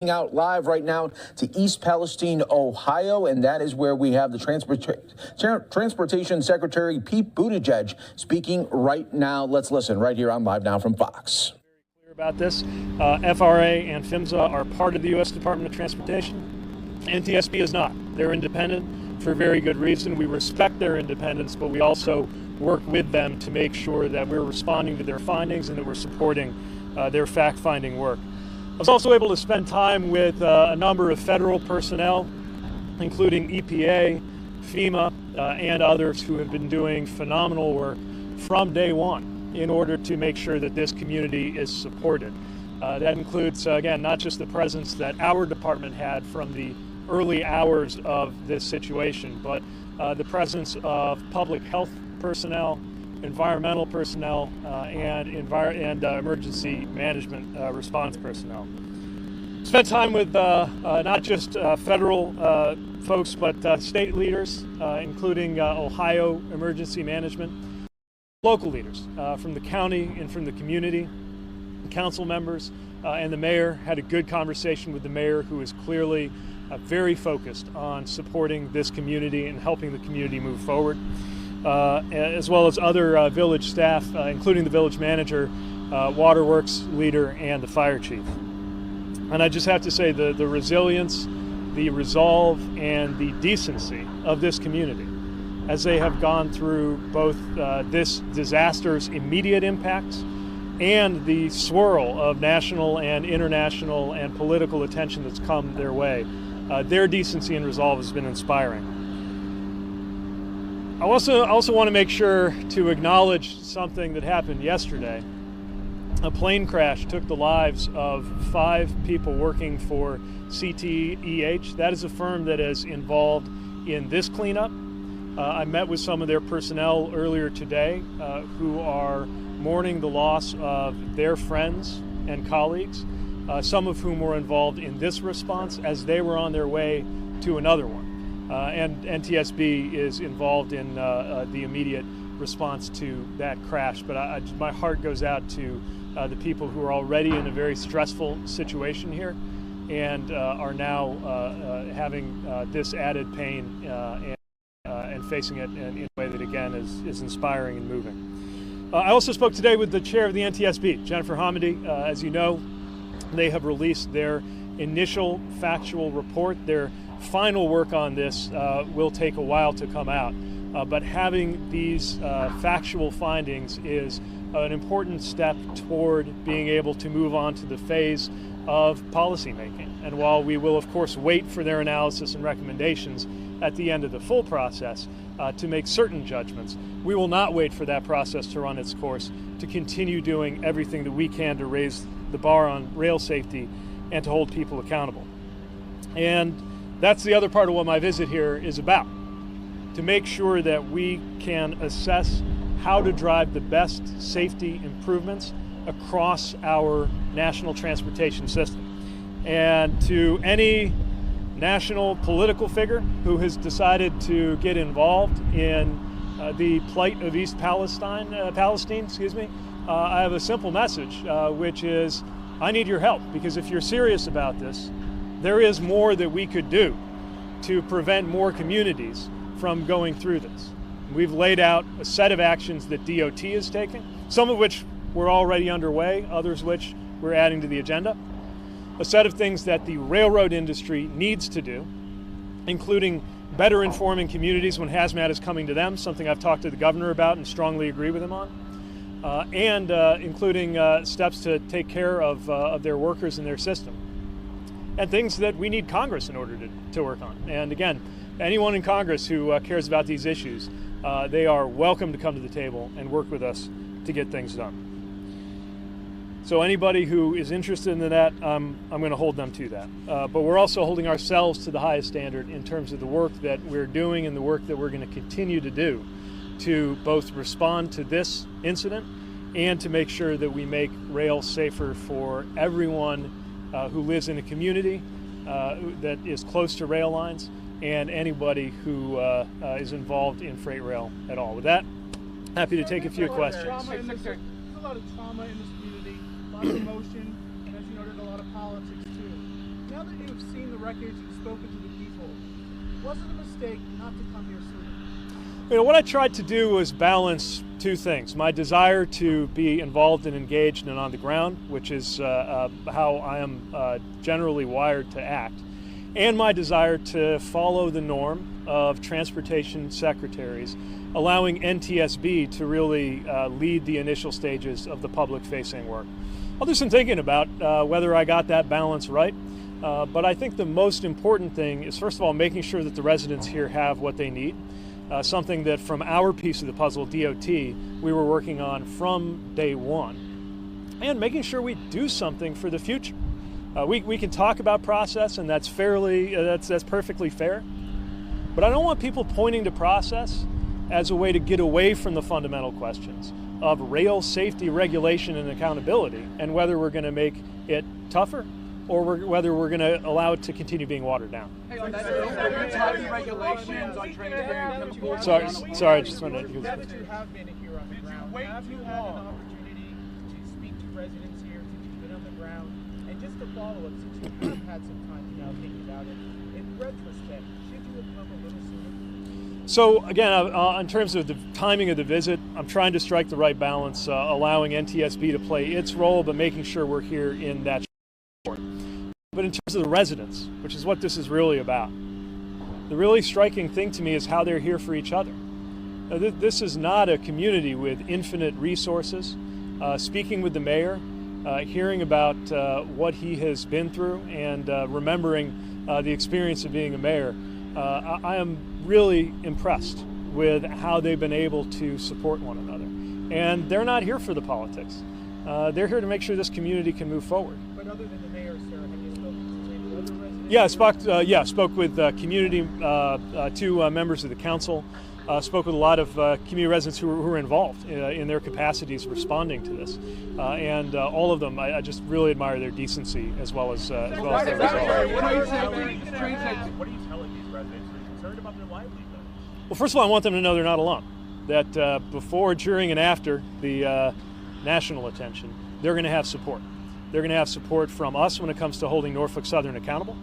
Out live right now to East Palestine, Ohio, and that is where we have the Transportation Secretary Pete Buttigieg speaking right now. Let's listen right here on Live Now from Fox. Clear about this. FRA and PHMSA are part of the U.S. Department of Transportation. NTSB is not. They're independent for very good reason. We respect their independence, but we also work with them to make sure that we're responding to their findings and that we're supporting their fact-finding work. I was also able to spend time with a number of federal personnel, including EPA, FEMA, and others who have been doing phenomenal work from day one in order to make sure that this community is supported. That includes, again, not just the presence that our department had from the early hours of this situation, but the presence of public health personnel, environmental personnel, and emergency management response personnel. Spent time with not just federal folks, but state leaders, including Ohio Emergency Management, local leaders from the county and from the community, council members, and the mayor. Had a good conversation with the mayor, who is clearly very focused on supporting this community and helping the community move forward. As well as other village staff, including the village manager, waterworks leader, and the fire chief. And I just have to say the resilience, the resolve, and the decency of this community as they have gone through both this disaster's immediate impacts and the swirl of national and international and political attention that's come their way. Their decency and resolve has been inspiring. I also want to make sure to acknowledge something that happened yesterday. A plane crash took the lives of 5 people working for CTEH. That is a firm that is involved in this cleanup. I met with some of their personnel earlier today who are mourning the loss of their friends and colleagues, some of whom were involved in this response as they were on their way to another one. And NTSB is involved in the immediate response to that crash. But my heart goes out to the people who are already in a very stressful situation here and are now having this added pain and facing it in a way that, again, is inspiring and moving. I also spoke today with the chair of the NTSB, Jennifer Hamady. As you know, they have released their initial factual report. Their final work on this will take a while to come out, but having these factual findings is an important step toward being able to move on to the phase of policymaking. And while we will, of course, wait for their analysis and recommendations at the end of the full process to make certain judgments, we will not wait for that process to run its course to continue doing everything that we can to raise the bar on rail safety and to hold people accountable. And that's the other part of what my visit here is about, to make sure that we can assess how to drive the best safety improvements across our national transportation system. And to any national political figure who has decided to get involved in the plight of East Palestine, I have a simple message, which is I need your help, because if you're serious about this, there is more that we could do to prevent more communities from going through this. We've laid out a set of actions that DOT is taking, some of which were already underway, others which we're adding to the agenda. A set of things that the railroad industry needs to do, including better informing communities when hazmat is coming to them, something I've talked to the governor about and strongly agree with him on, and including steps to take care of their workers and their system, and things that we need Congress in order to work on. And again, anyone in Congress who cares about these issues, they are welcome to come to the table and work with us to get things done. So anybody who is interested in that, I'm going to hold them to that. But we're also holding ourselves to the highest standard in terms of the work that we're doing and the work that we're going to continue to do to both respond to this incident and to make sure that we make rail safer for everyone who lives in a community that is close to rail lines and anybody who is involved in freight rail at all. With that, happy to take a few questions. There's a lot of trauma in this community, a lot of emotion, and as you noted, a lot of politics too. Now that you've seen the wreckage and spoken to the people, was it a mistake not to come here sooner? You know, what I tried to do was balance two things. My desire to be involved and engaged and on the ground, which is how I am generally wired to act, and my desire to follow the norm of transportation secretaries, allowing NTSB to really lead the initial stages of the public-facing work. I'll do some thinking about whether I got that balance right, but I think the most important thing is, first of all, making sure that the residents here have what they need. Something that from our piece of the puzzle, DOT, we were working on from day one, and making sure we do something for the future. We can talk about process, and that's perfectly fair, but I don't want people pointing to process as a way to get away from the fundamental questions of rail safety, regulation, and accountability, and whether we're going to make it tougher or whether we're going to allow it to continue being watered down. Hey, on that regulations on trains Sorry, I just wanted to. Now that you have been here on the ground, have you had an opportunity to speak to residents here since you've been on the ground? And just to follow up, since you have had some time to now think about it, in retrospect, should you have come a little sooner? So again, in terms of the timing of the visit, I'm trying to strike the right balance, allowing NTSB to play its role, but making sure we're here in that. But in terms of the residents, which is what this is really about, the really striking thing to me is how they're here for each other. This is not a community with infinite resources. Speaking with the mayor, hearing about what he has been through, and remembering the experience of being a mayor, I am really impressed with how they've been able to support one another. And they're not here for the politics. They're here to make sure this community can move forward. But other than the mayor, sir, have you spoken to any other residents? Yeah, spoke with community, two members of the council, spoke with a lot of community residents who were involved in their capacities responding to this, and all of them, I just really admire their decency as well as their resolve. What are you telling these residents who are concerned about their livelihood? Well, first of all, I want them to know they're not alone. That before, during, and after the national attention, they're going to have support. They're going to have support from us when it comes to holding Norfolk Southern accountable.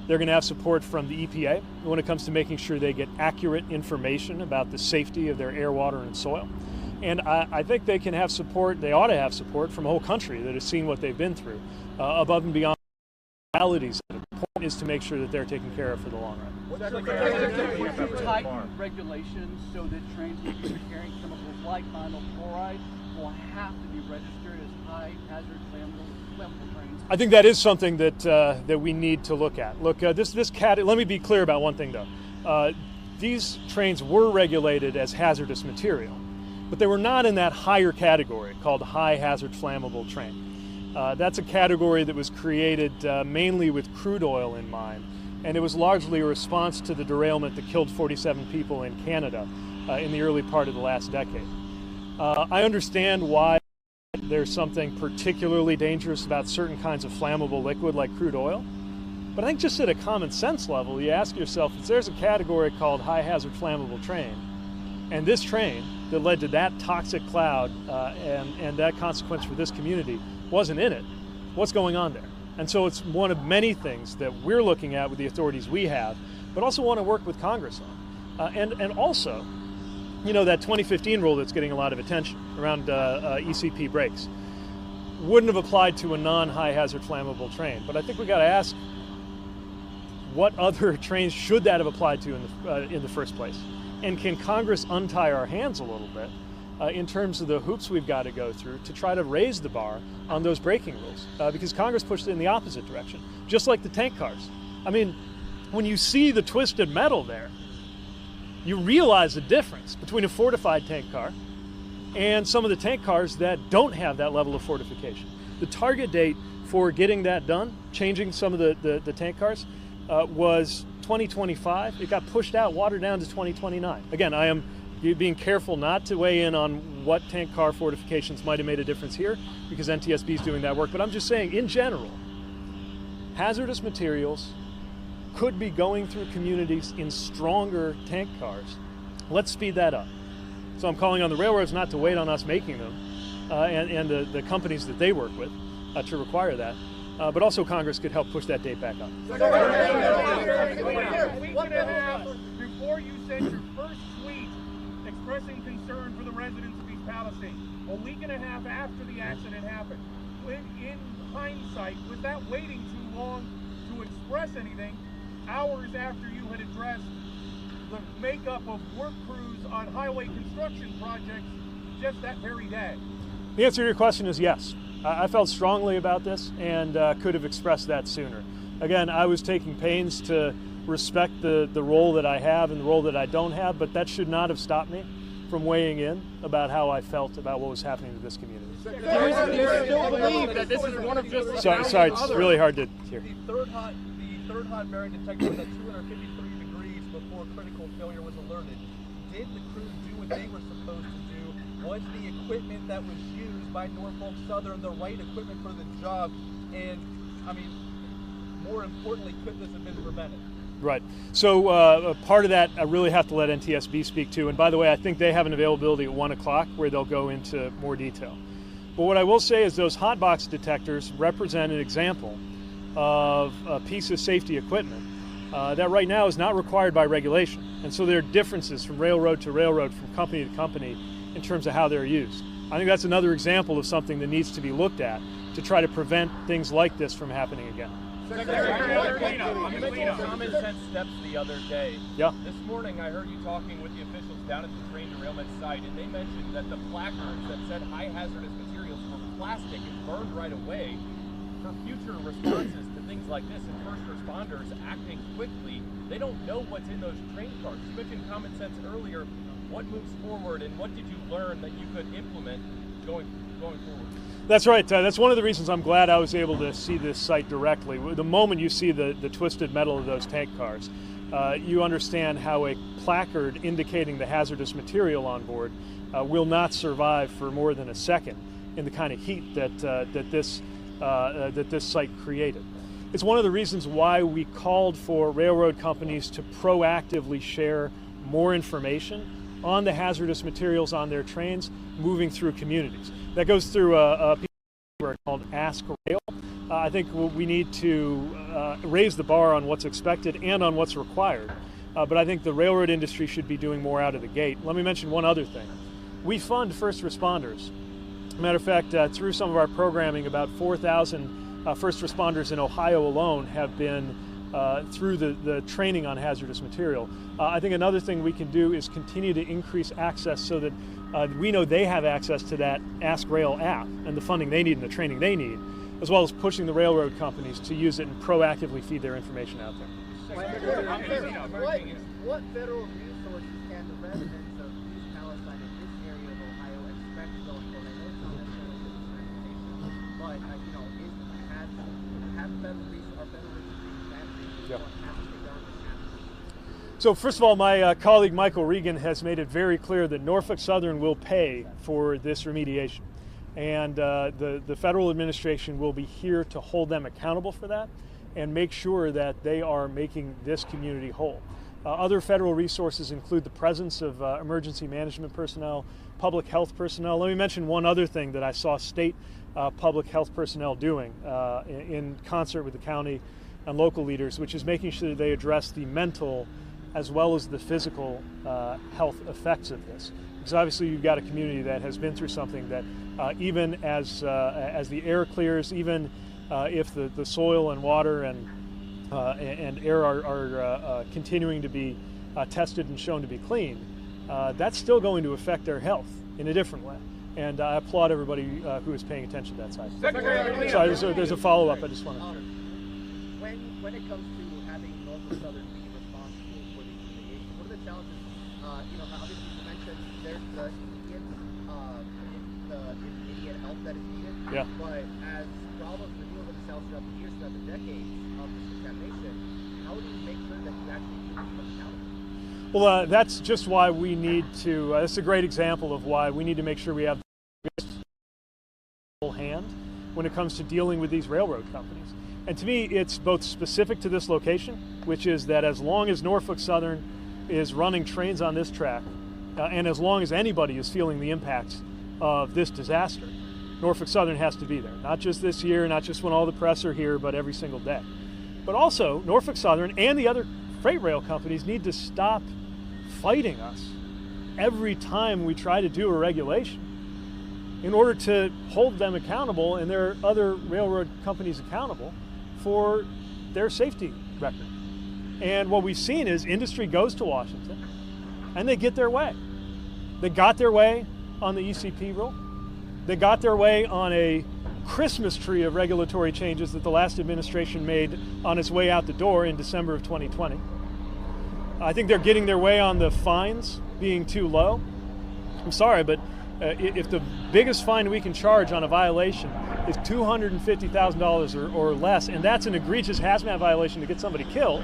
They're going to have support from the EPA when it comes to making sure they get accurate information about the safety of their air, water, and soil. And I think they can have support, they ought to have support from a whole country that has seen what they've been through, above and beyond the realities. The point is to make sure that they're taken care of for the long run. Tighten regulations so that trains that are carrying chemicals like vinyl chloride will have to be registered as high hazard flammable trains. I think that is something that we need to look at. Look, let me be clear about one thing though. These trains were regulated as hazardous material, but they were not in that higher category called high hazard flammable train. That's a category that was created mainly with crude oil in mind, and it was largely a response to the derailment that killed 47 people in Canada in the early part of the last decade. I understand why there's something particularly dangerous about certain kinds of flammable liquid like crude oil, but I think just at a common sense level, you ask yourself, if there's a category called high hazard flammable train, and this train that led to that toxic cloud and that consequence for this community wasn't in it, what's going on there? And so it's one of many things that we're looking at with the authorities we have, but also want to work with Congress on. And also, you know, that 2015 rule that's getting a lot of attention around ECP brakes wouldn't have applied to a non-high hazard flammable train. But I think we got to ask, what other trains should that have applied to in the first place? And can Congress untie our hands a little bit in terms of the hoops we've got to go through to try to raise the bar on those braking rules? Because Congress pushed it in the opposite direction, just like the tank cars. I mean, when you see the twisted metal there, you realize the difference between a fortified tank car and some of the tank cars that don't have that level of fortification. The target date for getting that done, changing some of the tank cars, was 2025. It got pushed out, watered down to 2029. Again, I am being careful not to weigh in on what tank car fortifications might have made a difference here, because NTSB is doing that work. But I'm just saying, in general, hazardous materials could be going through communities in stronger tank cars. Let's speed that up. So I'm calling on the railroads not to wait on us making them and the companies that they work with to require that. but also Congress could help push that date back up. A week and a half before you sent your first tweet expressing concern for the residents of East Palestine, a week and a half after the accident happened, in hindsight, was that waiting too long to express anything hours after you had addressed the makeup of work crews on highway construction projects just that very day? The answer to your question is yes. I felt strongly about this and could have expressed that sooner. Again, I was taking pains to respect the role that I have and the role that I don't have, but that should not have stopped me from weighing in about how I felt about what was happening to this community. Do you still believe that this is one of just... Sorry, it's really hard to hear. The third hot bearing detector was at 253 degrees before critical failure was alerted. Did the crew do what they were supposed to do? Was the equipment that was used by Norfolk Southern the right equipment for the job? And, I mean, more importantly, could this have been prevented? Right. So part of that I really have to let NTSB speak to. And by the way, I think they have an availability at 1 o'clock where they'll go into more detail. But what I will say is those hot box detectors represent an example of a piece of safety equipment that right now is not required by regulation. And so there are differences from railroad to railroad, from company to company, in terms of how they're used. I think that's another example of something that needs to be looked at to try to prevent things like this from happening again. Secretary, you mentioned common sense steps the other day. Yeah. This morning I heard you talking with the officials down at the train derailment site, and they mentioned that the placards that said high hazardous materials were plastic and burned right away. For future responses to things like this and first responders acting quickly, they don't know what's in those train cars. You mentioned common sense earlier. What moves forward, and what did you learn that you could implement going forward? That's right. That's one of the reasons I'm glad I was able to see this site directly. The moment you see the twisted metal of those tank cars, you understand how a placard indicating the hazardous material on board will not survive for more than a second in the kind of heat that this site created. It's one of the reasons why we called for railroad companies to proactively share more information on the hazardous materials on their trains moving through communities. That goes through a piece called Ask Rail. I think we need to raise the bar on what's expected and on what's required. But I think the railroad industry should be doing more out of the gate. Let me mention one other thing. We fund first responders. Matter of fact, through some of our programming, about 4,000 first responders in Ohio alone have been through the training on hazardous material. I think another thing we can do is continue to increase access so that we know they have access to that Ask Rail app and the funding they need and the training they need, as well as pushing the railroad companies to use it and proactively feed their information out there. What federal resources can the residents of East Palestine in this area of Ohio expect going forward? I know it's not necessarily the transportation, but have federal resources Yeah. So first of all, my colleague Michael Regan has made it very clear that Norfolk Southern will pay for this remediation. And the federal administration will be here to hold them accountable for that and make sure that they are making this community whole. Other federal resources include the presence of emergency management personnel, public health personnel. Let me mention one other thing that I saw state public health personnel doing in concert with the county and local leaders, which is making sure that they address the mental as well as the physical health effects of this. Because obviously you've got a community that has been through something that even as the air clears, even if the soil and water and air are continuing to be tested and shown to be clean, that's still going to affect their health in a different way. And I applaud everybody who is paying attention to that side. Sorry, there's a follow-up I just want to... When it comes to having Norfolk Southern be responsible for the remediation, what are the challenges? Obviously you mentioned there's the immediate help that is needed. Yeah. But as problems reveal themselves throughout the years, throughout the decades of this contamination, how do you make sure that you actually keep them accountable? Well, that's just why we need to. That's a great example of why we need to make sure we have the full hand when it comes to dealing with these railroad companies. And to me, it's both specific to this location, which is that as long as Norfolk Southern is running trains on this track, and as long as anybody is feeling the impacts of this disaster, Norfolk Southern has to be there. Not just this year, not just when all the press are here, but every single day. But also, Norfolk Southern and the other freight rail companies need to stop fighting us every time we try to do a regulation in order to hold them accountable and their other railroad companies accountable for their safety record. And what we've seen is industry goes to Washington and they get their way. They got their way on the ECP rule. They got their way on a Christmas tree of regulatory changes that the last administration made on its way out the door in December of 2020. I think they're getting their way on the fines being too low. I'm sorry, but if the biggest fine we can charge on a violation is $250,000 or less, and that's an egregious hazmat violation to get somebody killed,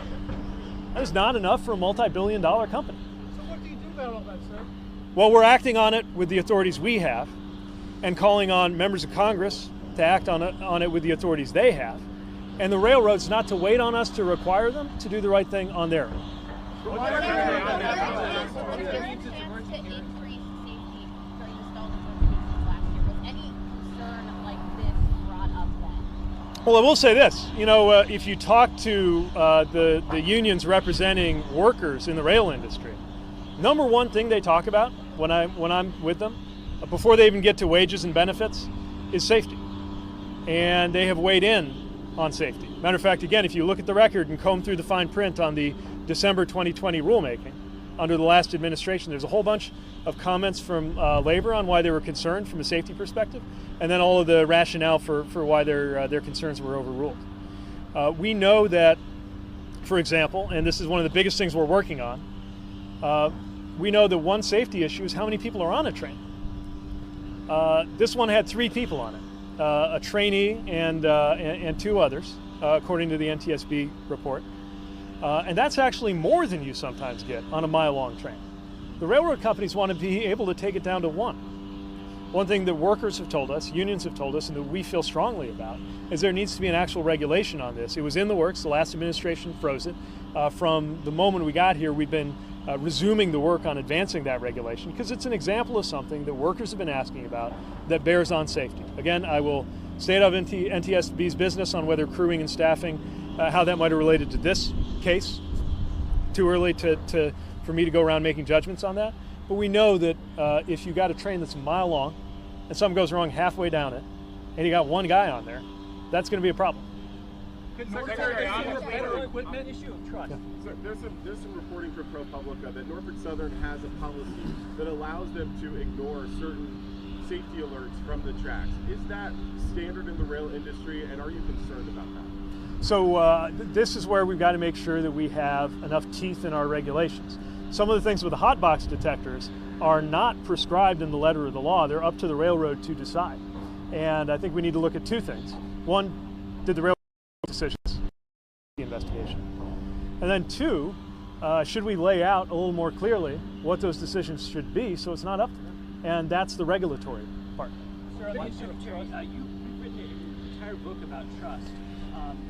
that is not enough for a multi-billion-dollar company. So what do you do about all that, sir? Well, we're acting on it with the authorities we have and calling on members of Congress to act on it with the authorities they have, and the railroads not to wait on us to require them to do the right thing on their own. Well, I will say this, if you talk to the unions representing workers in the rail industry, number one thing they talk about when I'm with them, before they even get to wages and benefits, is safety. And they have weighed in on safety. Matter of fact, again, if you look at the record and comb through the fine print on the December 2020 rulemaking, under the last administration, there's a whole bunch of comments from labor on why they were concerned from a safety perspective, and then all of the rationale for why their concerns were overruled. We know that, for example, and this is one of the biggest things we're working on, we know that one safety issue is how many people are on a train. This one had 3 people on it, a trainee and 2 others, according to the NTSB report. And that's actually more than you sometimes get on a mile-long train. The railroad companies want to be able to take it down to 1. One thing that workers have told us, unions have told us, and that we feel strongly about, is there needs to be an actual regulation on this. It was in the works. The last administration froze it. From the moment we got here, we've been resuming the work on advancing that regulation because it's an example of something that workers have been asking about that bears on safety. Again, I will stay out of NTSB's business on whether crewing and staffing, how that might have related to this case. Too early for me to go around making judgments on that. But we know that if you got a train that's a mile long and something goes wrong halfway down it and you got 1 guy on there, that's going to be a problem. Secretary, equipment issue of trust. Yeah. So there's some reporting from ProPublica that Norfolk Southern has a policy that allows them to ignore certain safety alerts from the tracks. Is that standard in the rail industry, and are you concerned about that? So this is where we've got to make sure that we have enough teeth in our regulations. Some of the things with the hot box detectors are not prescribed in the letter of the law. They're up to the railroad to decide. And I think we need to look at 2 things. One, did the railroad make decisions? The investigation. And then 2, should we lay out a little more clearly what those decisions should be so it's not up to them? And that's the regulatory part. Sir, on the issue of trust, you've written an entire book about trust.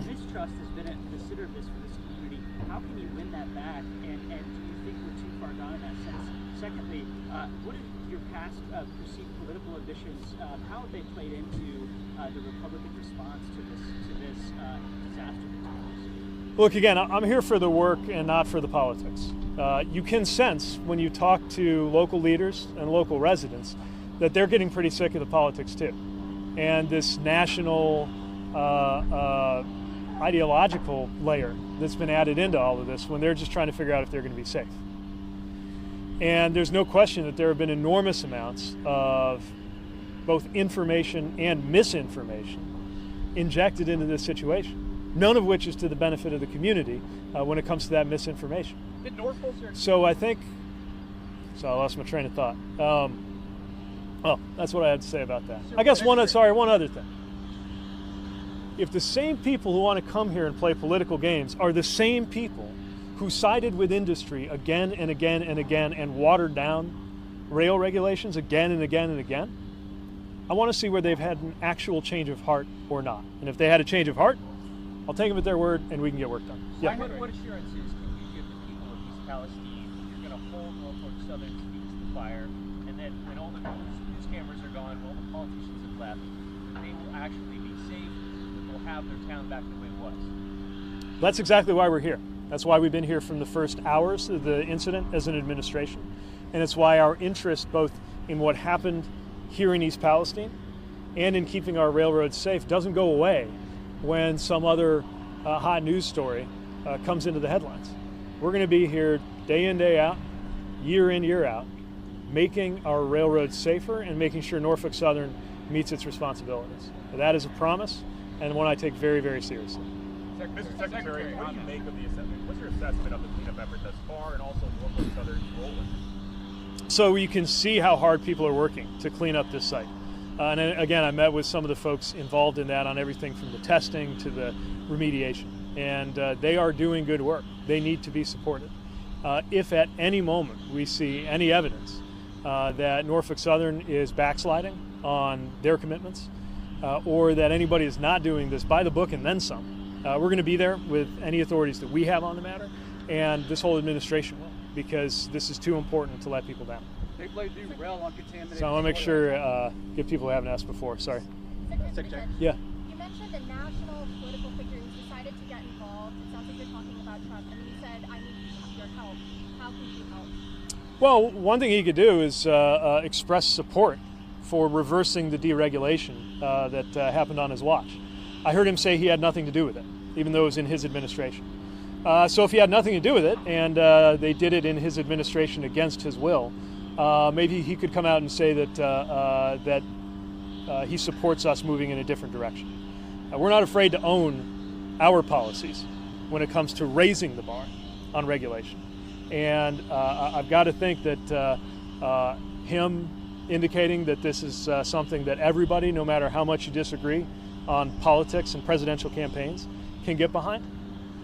Mistrust has been at the center of this for this community. How can you win that back? And do you think we're too far gone in that sense? Secondly, what are your past perceived political ambitions? How have they played into the Republican response to this disaster? Look, again, I'm here for the work and not for the politics. You can sense when you talk to local leaders and local residents that they're getting pretty sick of the politics too. And this national ideological layer that's been added into all of this when they're just trying to figure out if they're going to be safe. And there's no question that there have been enormous amounts of both information and misinformation injected into this situation, none of which is to the benefit of the community when it comes to that misinformation. Did Norfolk So I lost my train of thought. Well, that's what I had to say about that. I guess one other thing. If the same people who want to come here and play political games are the same people who sided with industry again and again and again and watered down rail regulations again and again and again, I want to see where they've had an actual change of heart or not. And if they had a change of heart, I'll take them at their word and we can get work done. Yeah. What assurances can you give the people of East Palestine you're going to hold Norfolk Southern's feet to the fire, and then when all the news cameras are gone, all the politicians have left, they will actually be safe, that they'll have their town back the way it was? That's exactly why we're here. That's why we've been here from the first hours of the incident as an administration. And it's why our interest both in what happened here in East Palestine and in keeping our railroads safe doesn't go away when some other hot news story comes into the headlines. We're going to be here day in, day out, year in, year out, making our railroads safer and making sure Norfolk Southern meets its responsibilities. That is a promise and one I take very, very seriously. Mr. Secretary, what do you make of the assessment? What's your assessment of the cleanup effort thus far, and also Norfolk Southern's role in it? So you can see how hard people are working to clean up this site. And again, I met with some of the folks involved in that on everything from the testing to the remediation. And they are doing good work. They need to be supported. If at any moment we see any evidence that Norfolk Southern is backsliding on their commitments, or that anybody is not doing this by the book and then some, we're going to be there with any authorities that we have on the matter, and this whole administration will, because this is too important to let people down. They blame derail on contaminated. So I want to make sure, give people who haven't asked before. Sorry. Secretary. Yeah. You mentioned a national political figure who's decided to get involved. It sounds like you're talking about Trump, and you said, I need your help. How can you help? Well, one thing he could do is express support for reversing the deregulation that happened on his watch. I heard him say he had nothing to do with it, even though it was in his administration. So if he had nothing to do with it, and they did it in his administration against his will, maybe he could come out and say that he supports us moving in a different direction. We're not afraid to own our policies when it comes to raising the bar on regulation. And I've got to think that him indicating that this is something that everybody, no matter how much you disagree on politics and presidential campaigns, can get behind.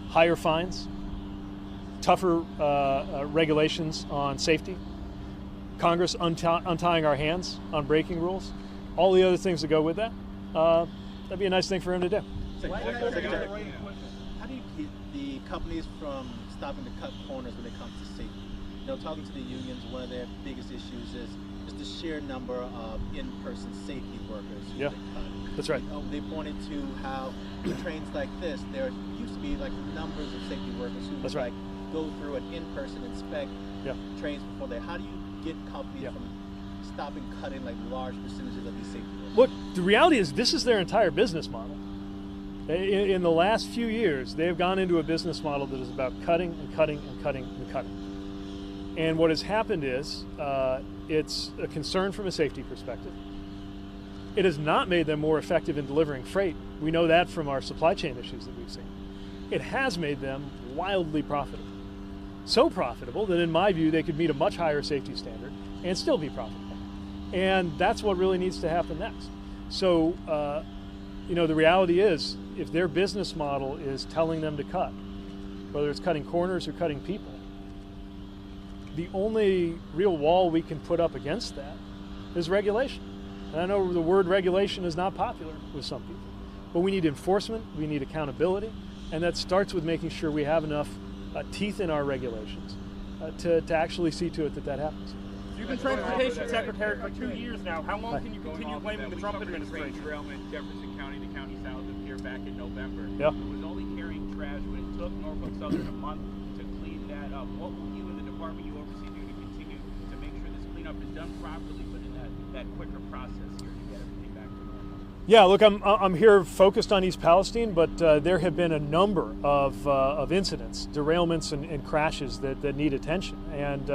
Higher fines, tougher regulations on safety, Congress untying our hands on braking rules, all the other things that go with that, that'd be a nice thing for him to do. Secretary, how do you keep the companies from stopping to cut corners when it comes to safety? You know, talking to the unions, one of their biggest issues is just the sheer number of in-person safety workers who Yeah, they cut. that's right. They pointed to how the trains like this, there used to be like numbers of safety workers who That's would right. like go through and in-person inspect Yeah. trains before they. How do you get companies Yeah. from stopping cutting like large percentages of these safety workers? Look, the reality is this is their entire business model. In the last few years, they've gone into a business model that is about cutting and cutting and cutting and cutting. And what has happened is it's a concern from a safety perspective. It has not made them more effective in delivering freight. We know that from our supply chain issues that we've seen. It has made them wildly profitable. So profitable that in my view, they could meet a much higher safety standard and still be profitable. And that's what really needs to happen next. So, the reality is, if their business model is telling them to cut, whether it's cutting corners or cutting people, the only real wall we can put up against that is regulation. And I know the word regulation is not popular with some people, but we need enforcement, we need accountability, and that starts with making sure we have enough teeth in our regulations to actually see to it that happens. You've been Transportation Secretary for 2 years now. How long can you Going continue off of blaming that, the we Trump covered a train administration? derailment in Jefferson County, the county south of here, back in November. Yeah. It was only carrying trash when it took Norfolk Southern a month to clean that up. What will you and the department you oversee do to continue to make sure this cleanup is done properly, but in that quicker process here to get everything back to normal? Yeah, look, I'm here focused on East Palestine, but there have been a number of incidents, derailments and crashes that need attention, and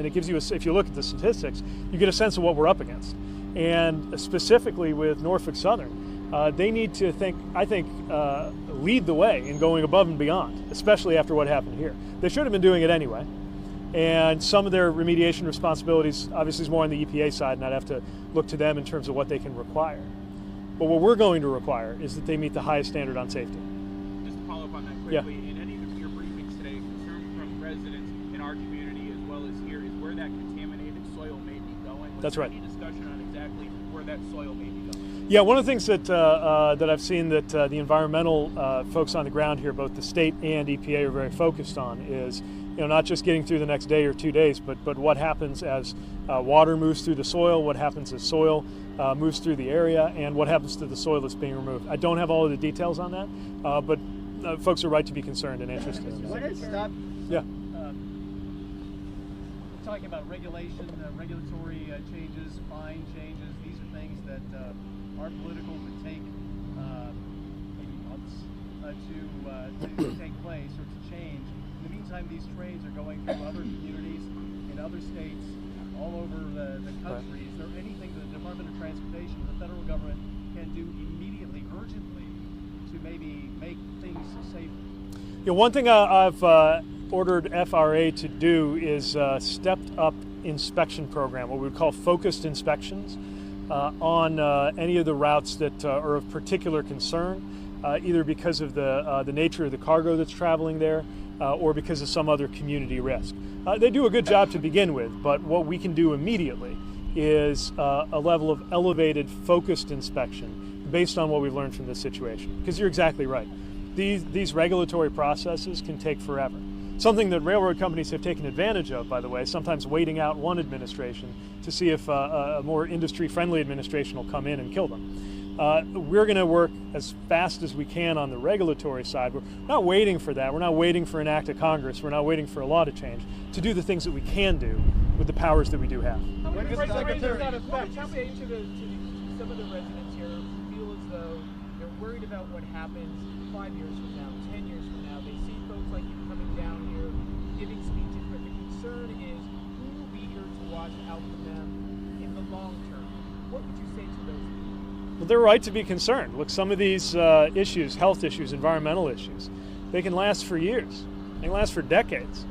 it gives you if you look at the statistics, you get a sense of what we're up against. And specifically with Norfolk Southern, they need to lead the way in going above and beyond, especially after what happened here. They should have been doing it anyway. And some of their remediation responsibilities obviously is more on the EPA side, and I'd have to look to them in terms of what they can require. But what we're going to require is that they meet the highest standard on safety. Just to follow up on that Yeah. quickly, in any of your briefings today, concern from residents in our community as well as here is where that contaminated soil may be going. Was That's there right. Any discussion on exactly where that soil may be going? Yeah, one of the things that I've seen that the environmental folks on the ground here, both the state and EPA, are very focused on is not just getting through the next day or 2 days, but what happens as water moves through the soil, what happens as soil moves through the area, and what happens to the soil that's being removed. I don't have all of the details on that, but folks are right to be concerned and interested in that. What has stopped? Yeah. Talking about regulation, regulatory changes, fine changes. These are things that are political, would take maybe months to take place or to change. In the meantime, these trains are going through other communities in other states all over the country. Is there anything that the Department of Transportation, the federal government, can do immediately, urgently, to maybe make things safer? One thing I've ordered FRA to do is stepped up inspection program, what we would call focused inspections on any of the routes that are of particular concern, either because of the nature of the cargo that's traveling there or because of some other community risk. They do a good job to begin with, but what we can do immediately is a level of elevated focused inspection based on what we've learned from this situation. Because you're exactly right. These regulatory processes can take forever. Something that railroad companies have taken advantage of, by the way, sometimes waiting out one administration to see if a more industry-friendly administration will come in and kill them. We're going to work as fast as we can on the regulatory side. We're not waiting for that. We're not waiting for an act of Congress. We're not waiting for a law to change. To do the things that we can do with the powers that we do have. What would you say to some of the residents here who feel as though they're worried about what happens 5 years from now, 10 years from now? They see folks like you coming down here, giving speeches, but the concern is who will be here to watch out for them in the long term? What would you say to those people? Well, they're right to be concerned. Look, some of these issues, health issues, environmental issues, they can last for years. They can last for decades.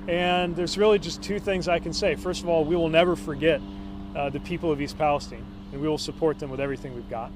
And there's really just two things I can say. First of all, we will never forget the people of East Palestine, and we will support them with everything we've got.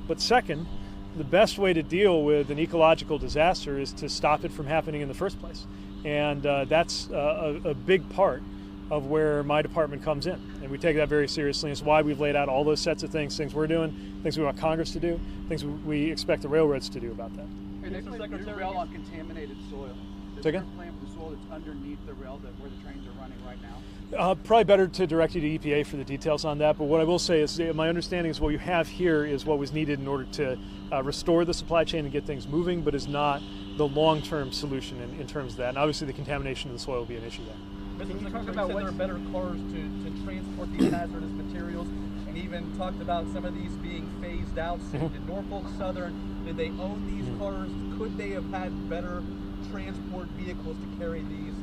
But second, the best way to deal with an ecological disaster is to stop it from happening in the first place. And that's a big part of where my department comes in. And we take that very seriously. It's why we've laid out all those sets of things we're doing, things we want Congress to do, things we expect the railroads to do about that. Mr. Secretary, rail on contaminated soil. Is there a plan for the soil that's underneath the rail where the trains are running right now? Probably better to direct you to EPA for the details on that. But what I will say is my understanding is what you have here is what was needed in order to restore the supply chain and get things moving, but is not the long-term solution in terms of that. And obviously the contamination of the soil will be an issue there. Mr. Secretary, said there are better cars to transport these hazardous materials, and even talked about some of these being phased out soon. Did Norfolk Southern, did they own these cars? Could they have had better transport vehicles to carry these?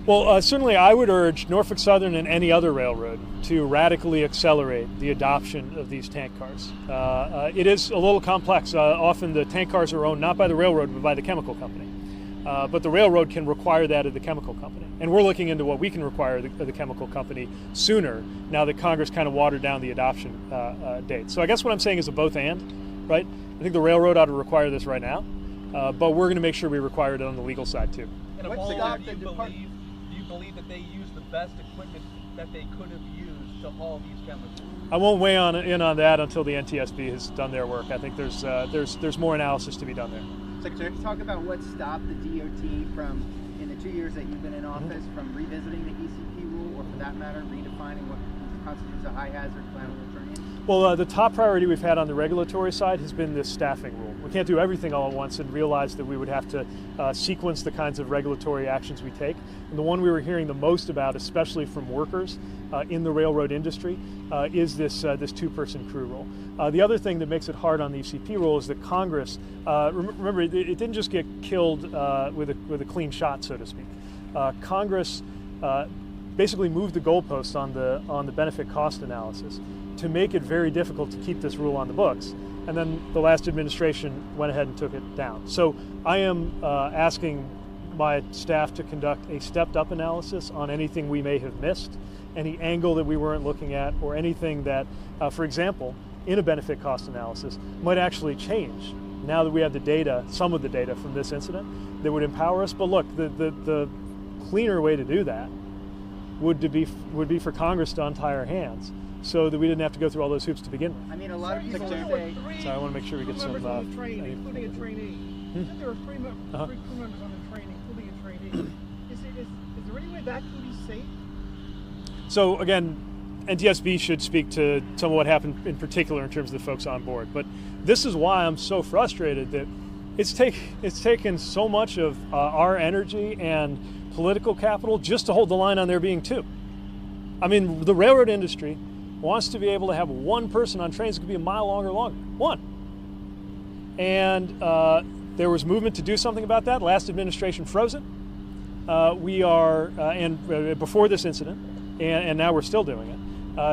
Well, certainly I would urge Norfolk Southern and any other railroad to radically accelerate the adoption of these tank cars. It is a little complex. Often the tank cars are owned not by the railroad but by the chemical company. But the railroad can require that of the chemical company. And we're looking into what we can require of the chemical company sooner now that Congress kind of watered down the adoption date. So I guess what I'm saying is a both and, right? I think the railroad ought to require this right now, but we're going to make sure we require it on the legal side too. And do you believe that they used the best equipment that they could have used to haul these chemicals? I won't weigh in on that until the NTSB has done their work. I think there's more analysis to be done there. Secretary, talk about what stopped the DOT from, in the 2 years that you've been in office, from revisiting the ECP rule, or for that matter, redefining what constitutes a high hazard flammable terrain? Well, the top priority we've had on the regulatory side has been this staffing rule. We can't do everything all at once and realize that we would have to sequence the kinds of regulatory actions we take. And the one we were hearing the most about, especially from workers in the railroad industry, is this two-person crew rule. The other thing that makes it hard on the ECP rule is that Congress, remember, it didn't just get killed with a clean shot, so to speak. Congress basically moved the goalposts on the benefit cost analysis to make it very difficult to keep this rule on the books. And then the last administration went ahead and took it down. So I am asking my staff to conduct a stepped-up analysis on anything we may have missed, any angle that we weren't looking at, or anything that, for example, in a benefit cost analysis, might actually change now that we have the data, some of the data from this incident, that would empower us. But look, the cleaner way to do that would be for Congress to untie our hands, so that we didn't have to go through all those hoops to begin with. I mean, a lot of people say... Sorry, I want to make sure we get some... on the train, including a trainee. There are three crew members on the train, including a trainee. Is there any way that can be safe? So again, NTSB should speak to some of what happened in particular in terms of the folks on board. But this is why I'm so frustrated that it's taken so much of our energy and political capital just to hold the line on there being two. I mean, the railroad industry wants to be able to have one person on trains that could be a mile long or longer. One. And there was movement to do something about that. Last administration froze it. Before this incident, and now we're still doing it,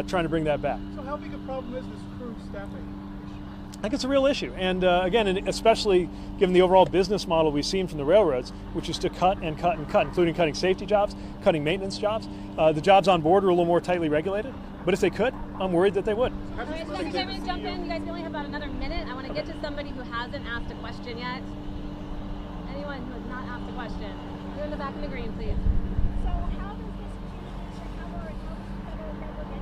trying to bring that back. So how big a problem is this crew staffing issue? I think it's a real issue. And again, especially given the overall business model we've seen from the railroads, which is to cut and cut and cut, including cutting safety jobs, cutting maintenance jobs. The jobs on board are a little more tightly regulated, but if they could, I'm worried that they would. All right, Secretary, I'm going to jump in. You guys only have about another minute. I want to get to somebody who hasn't asked a question yet. Anyone who has not asked a question. You're in the back of the green, please. So how does this recover and help the federal government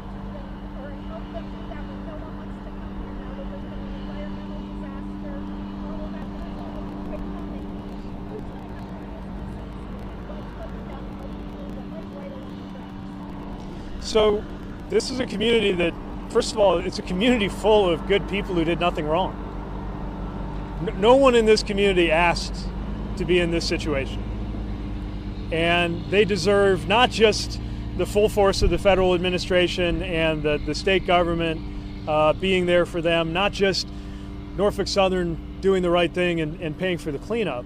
or help them do that when no one wants to come here now that there's been an environmental disaster, all of that there's all of these big funding issues. What's going to happen with this down the people that live right along the tracks? So this is a community that, first of all, it's a community full of good people who did nothing wrong. No one in this community asked to be in this situation. And they deserve not just the full force of the federal administration and the state government being there for them, not just Norfolk Southern doing the right thing and paying for the cleanup.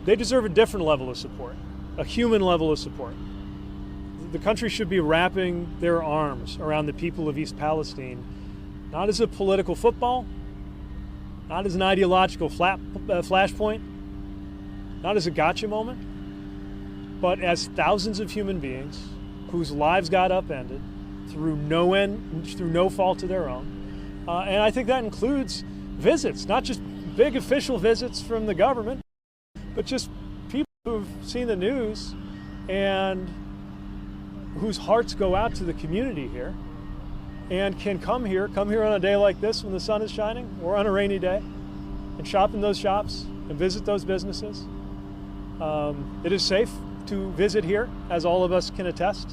They deserve a different level of support, a human level of support. The country should be wrapping their arms around the people of East Palestine, not as a political football, not as an ideological flashpoint, not as a gotcha moment, but as thousands of human beings whose lives got upended through no fault of their own. And I think that includes visits, not just big official visits from the government, but just people who've seen the news and whose hearts go out to the community here and can come here on a day like this when the sun is shining or on a rainy day and shop in those shops and visit those businesses. It is safe to visit here, as all of us can attest,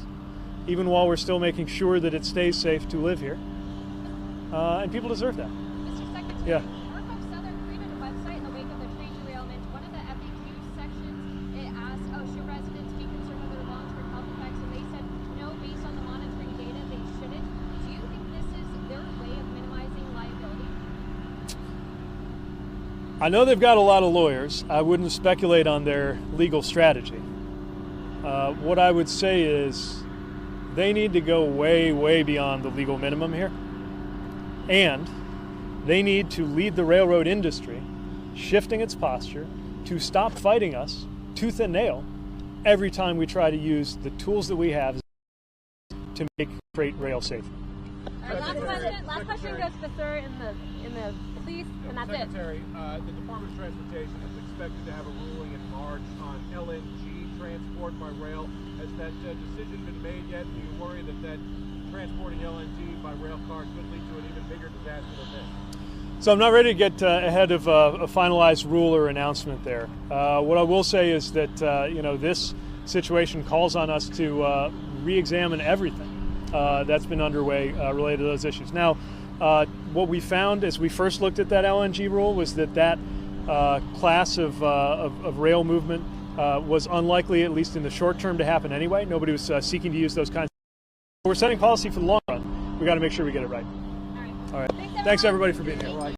even while we're still making sure that it stays safe to live here. And people deserve that. Mr. Secretary, Yeah. Norfolk Southern created a website in the wake of the train derailment. One of the FAQ sections, it asked, should residents be concerned with their long-term health effects? And they said, no, based on the monitoring data, they shouldn't. Do you think this is their way of minimizing liability? I know they've got a lot of lawyers. I wouldn't speculate on their legal strategy. What I would say is they need to go way, way beyond the legal minimum here. And they need to lead the railroad industry, shifting its posture to stop fighting us tooth and nail every time we try to use the tools that we have to make freight rail safer. All right, last question goes to the sir in the police, and that's Secretary, the Department of Transportation is expected to have a ruling in March on LNG transport by rail. Has that decision been made yet? Do you worry that transporting LNG by rail car could lead to an even bigger disaster than this? So I'm not ready to get ahead of a finalized rule or announcement there. What I will say is that this situation calls on us to re-examine everything that's been underway related to those issues. Now, what we found as we first looked at that LNG rule was that class of rail movement was unlikely, at least in the short term, to happen anyway. Nobody was seeking to use those kinds. We're setting policy for the long run. We got to make sure we get it right. All right. All right. Thanks everybody for being here.